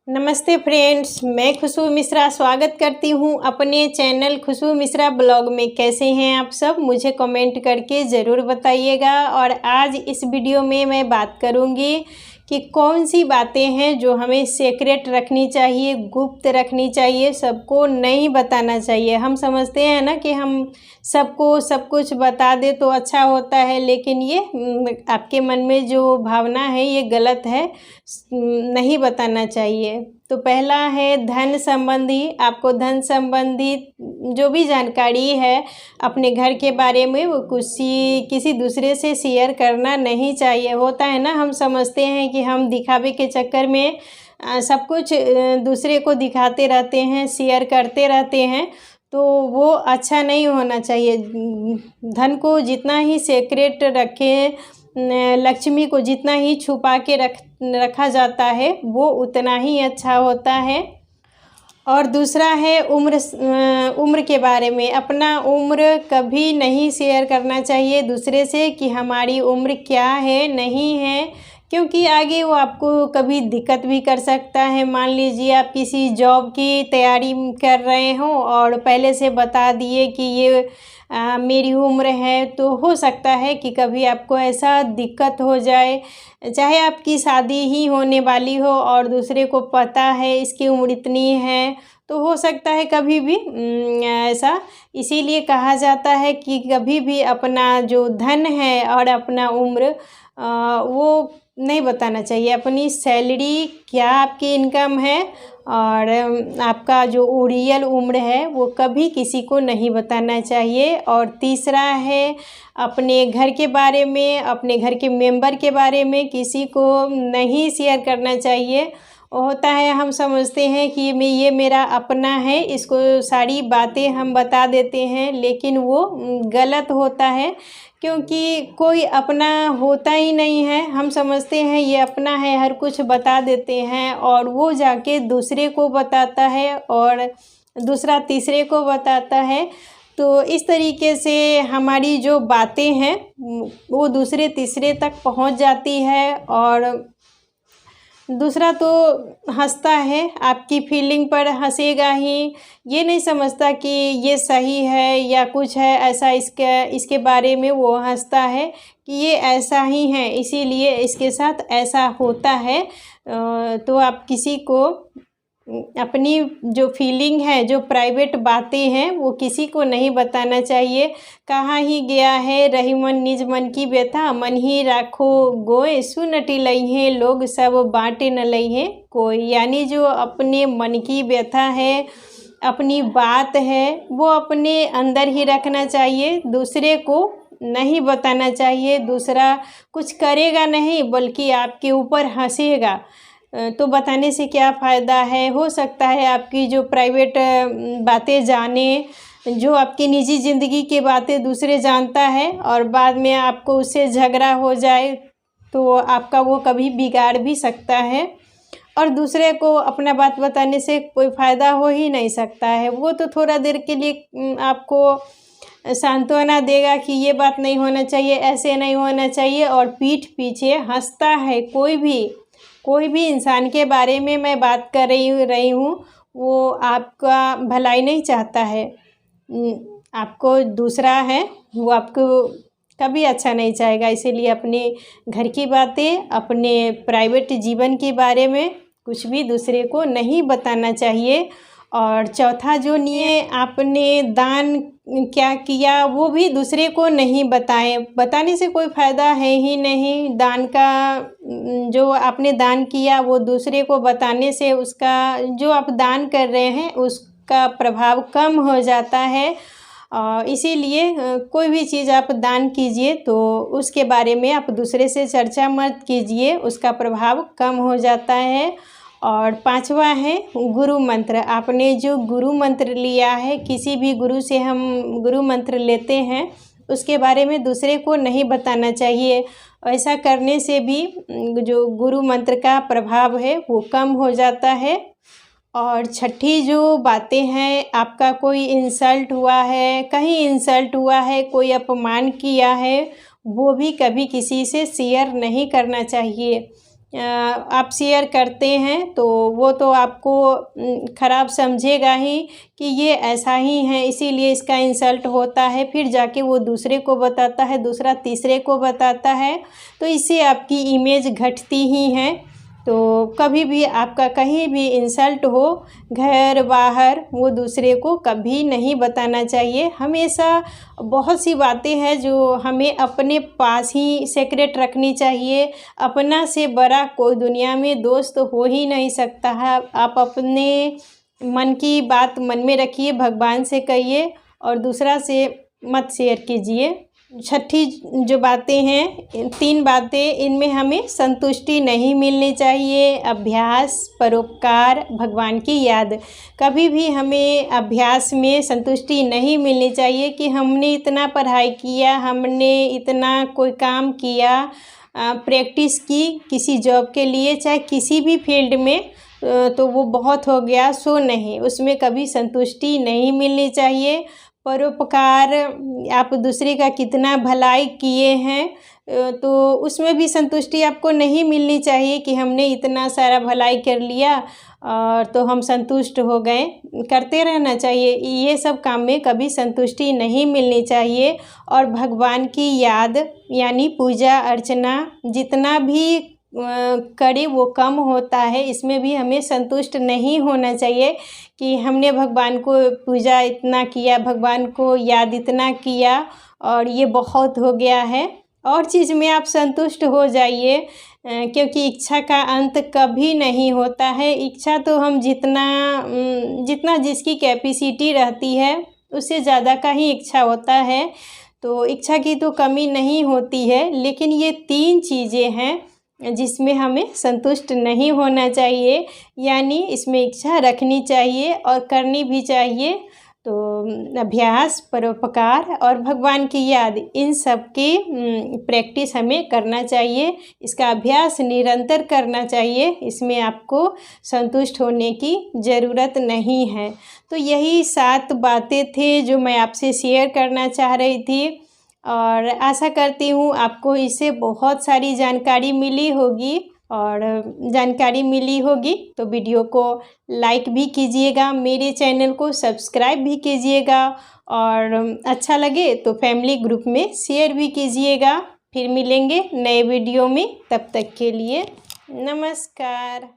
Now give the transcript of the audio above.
नमस्ते फ्रेंड्स, मैं खुशबू मिश्रा स्वागत करती हूँ अपने चैनल खुशबू मिश्रा ब्लॉग में। कैसे हैं आप सब, मुझे कमेंट करके ज़रूर बताइएगा। और आज इस वीडियो में मैं बात करूँगी कि कौन सी बातें हैं जो हमें सीक्रेट रखनी चाहिए, गुप्त रखनी चाहिए, सबको नहीं बताना चाहिए। हम समझते हैं ना कि हम सबको सब कुछ बता दे तो अच्छा होता है, लेकिन ये आपके मन में जो भावना है ये गलत है, नहीं बताना चाहिए। तो पहला है धन संबंधी। आपको धन संबंधी जो भी जानकारी है अपने घर के बारे में वो किसी दूसरे से शेयर करना नहीं चाहिए। होता है ना, हम समझते हैं कि हम दिखावे के चक्कर में सब कुछ दूसरे को दिखाते रहते हैं, शेयर करते रहते हैं, तो वो अच्छा नहीं होना चाहिए। धन को जितना ही सीक्रेट रखें, लक्ष्मी को जितना ही छुपा के रखा जाता है वो उतना ही अच्छा होता है। और दूसरा है उम्र के बारे में। अपना उम्र कभी नहीं शेयर करना चाहिए दूसरे से कि हमारी उम्र क्या है, नहीं है, क्योंकि आगे वो आपको कभी दिक्कत भी कर सकता है। मान लीजिए आप किसी जॉब की तैयारी कर रहे हो और पहले से बता दिए कि ये मेरी उम्र है, तो हो सकता है कि कभी आपको ऐसा दिक्कत हो जाए। चाहे आपकी शादी ही होने वाली हो और दूसरे को पता है इसकी उम्र इतनी है, तो हो सकता है कभी भी ऐसा। इसीलिए कहा जाता है कि कभी भी अपना जो धन है और अपना उम्र वो नहीं बताना चाहिए। अपनी सैलरी क्या, आपकी इनकम है और आपका जो रियल उम्र है वो कभी किसी को नहीं बताना चाहिए। और तीसरा है अपने घर के बारे में, अपने घर के मेंबर के बारे में किसी को नहीं शेयर करना चाहिए। होता है हम समझते हैं कि ये मेरा अपना है, इसको सारी बातें हम बता देते हैं, लेकिन वो गलत होता है, क्योंकि कोई अपना होता ही नहीं है। हम समझते हैं ये अपना है, हर कुछ बता देते हैं और वो जाके दूसरे को बताता है और दूसरा तीसरे को बताता है। तो इस तरीके से हमारी जो बातें हैं वो दूसरे तीसरे तक पहुंच जाती है। और दूसरा तो हंसता है, आपकी फीलिंग पर हंसेगा ही, ये नहीं समझता कि ये सही है या कुछ है ऐसा। इसके बारे में वो हंसता है कि ये ऐसा ही है, इसीलिए इसके साथ ऐसा होता है। तो आप किसी को अपनी जो फीलिंग है, जो प्राइवेट बातें हैं, वो किसी को नहीं बताना चाहिए। कहाँ ही गया है रही मन निज मन की व्यथा, मन ही राखो गोय सुनटी लइहे लोग सब बाँटे न लइहे कोई। यानी जो अपने मन की व्यथा है, अपनी बात है, वो अपने अंदर ही रखना चाहिए, दूसरे को नहीं बताना चाहिए। दूसरा कुछ करेगा नहीं बल्कि आपके ऊपर हंसेगा, तो बताने से क्या फ़ायदा है। हो सकता है आपकी जो प्राइवेट बातें जाने, जो आपकी निजी ज़िंदगी की बातें दूसरे जानता है और बाद में आपको उससे झगड़ा हो जाए, तो आपका वो कभी बिगाड़ भी सकता है। और दूसरे को अपना बात बताने से कोई फ़ायदा हो ही नहीं सकता है। वो तो थोड़ा देर के लिए आपको सांत्वना देगा कि ये बात नहीं होना चाहिए, ऐसे नहीं होना चाहिए, और पीठ पीछे हंसता है। कोई भी इंसान के बारे में मैं बात कर रही हूँ, वो आपका भलाई नहीं चाहता है। आपको दूसरा है वो आपको कभी अच्छा नहीं चाहेगा। इसीलिए अपने घर की बातें, अपने प्राइवेट जीवन के बारे में कुछ भी दूसरे को नहीं बताना चाहिए। और चौथा जो नियम, आपने दान क्या किया वो भी दूसरे को नहीं बताएं। बताने से कोई फ़ायदा है ही नहीं। दान का जो आपने दान किया वो दूसरे को बताने से उसका जो आप दान कर रहे हैं उसका प्रभाव कम हो जाता है। इसीलिए कोई भी चीज़ आप दान कीजिए तो उसके बारे में आप दूसरे से चर्चा मत कीजिए, उसका प्रभाव कम हो जाता है। और पांचवा है गुरु मंत्र। आपने जो गुरु मंत्र लिया है, किसी भी गुरु से हम गुरु मंत्र लेते हैं, उसके बारे में दूसरे को नहीं बताना चाहिए। ऐसा करने से भी जो गुरु मंत्र का प्रभाव है वो कम हो जाता है। और छठी जो बातें हैं, आपका कोई इंसल्ट हुआ है, कहीं इंसल्ट हुआ है, कोई अपमान किया है, वो भी कभी किसी से शेयर नहीं करना चाहिए। आप शेयर करते हैं तो वो तो आपको ख़राब समझेगा ही कि ये ऐसा ही है, इसीलिए इसका इंसल्ट होता है। फिर जाके वो दूसरे को बताता है, दूसरा तीसरे को बताता है, तो इससे आपकी इमेज घटती ही है। तो कभी भी आपका कहीं भी इंसल्ट हो, घर बाहर, वो दूसरे को कभी नहीं बताना चाहिए। हमेशा बहुत सी बातें हैं जो हमें अपने पास ही सीक्रेट रखनी चाहिए। अपना से बड़ा कोई दुनिया में दोस्त हो ही नहीं सकता है। आप अपने मन की बात मन में रखिए, भगवान से कहिए और दूसरा से मत शेयर कीजिए। छठी जो बातें हैं, 3 बातें, इनमें हमें संतुष्टि नहीं मिलनी चाहिए। अभ्यास, परोपकार, भगवान की याद। कभी भी हमें अभ्यास में संतुष्टि नहीं मिलनी चाहिए कि हमने इतना पढ़ाई किया, हमने इतना कोई काम किया, प्रैक्टिस की किसी जॉब के लिए, चाहे किसी भी फील्ड में, तो वो बहुत हो गया, सो नहीं, उसमें कभी संतुष्टि नहीं मिलनी चाहिए। परोपकार, आप दूसरे का कितना भलाई किए हैं, तो उसमें भी संतुष्टि आपको नहीं मिलनी चाहिए कि हमने इतना सारा भलाई कर लिया और तो हम संतुष्ट हो गए। करते रहना चाहिए, ये सब काम में कभी संतुष्टि नहीं मिलनी चाहिए। और भगवान की याद यानी पूजा अर्चना जितना भी करे वो कम होता है। इसमें भी हमें संतुष्ट नहीं होना चाहिए कि हमने भगवान को पूजा इतना किया, भगवान को याद इतना किया और ये बहुत हो गया है। और चीज़ में आप संतुष्ट हो जाइए, क्योंकि इच्छा का अंत कभी नहीं होता है। इच्छा तो हम जितना जिसकी कैपेसिटी रहती है उससे ज़्यादा का ही इच्छा होता है, तो इच्छा की तो कमी नहीं होती है। लेकिन ये 3 चीज़ें हैं जिसमें हमें संतुष्ट नहीं होना चाहिए, यानी इसमें इच्छा रखनी चाहिए और करनी भी चाहिए। तो अभ्यास, परोपकार और भगवान की याद, इन सब की प्रैक्टिस हमें करना चाहिए। इसका अभ्यास निरंतर करना चाहिए, इसमें आपको संतुष्ट होने की ज़रूरत नहीं है। तो यही 7 बातें थे जो मैं आपसे शेयर करना चाह रही थी और आशा करती हूँ आपको इससे बहुत सारी जानकारी मिली होगी। और जानकारी मिली होगी तो वीडियो को लाइक भी कीजिएगा, मेरे चैनल को सब्सक्राइब भी कीजिएगा और अच्छा लगे तो फैमिली ग्रुप में शेयर भी कीजिएगा। फिर मिलेंगे नए वीडियो में, तब तक के लिए नमस्कार।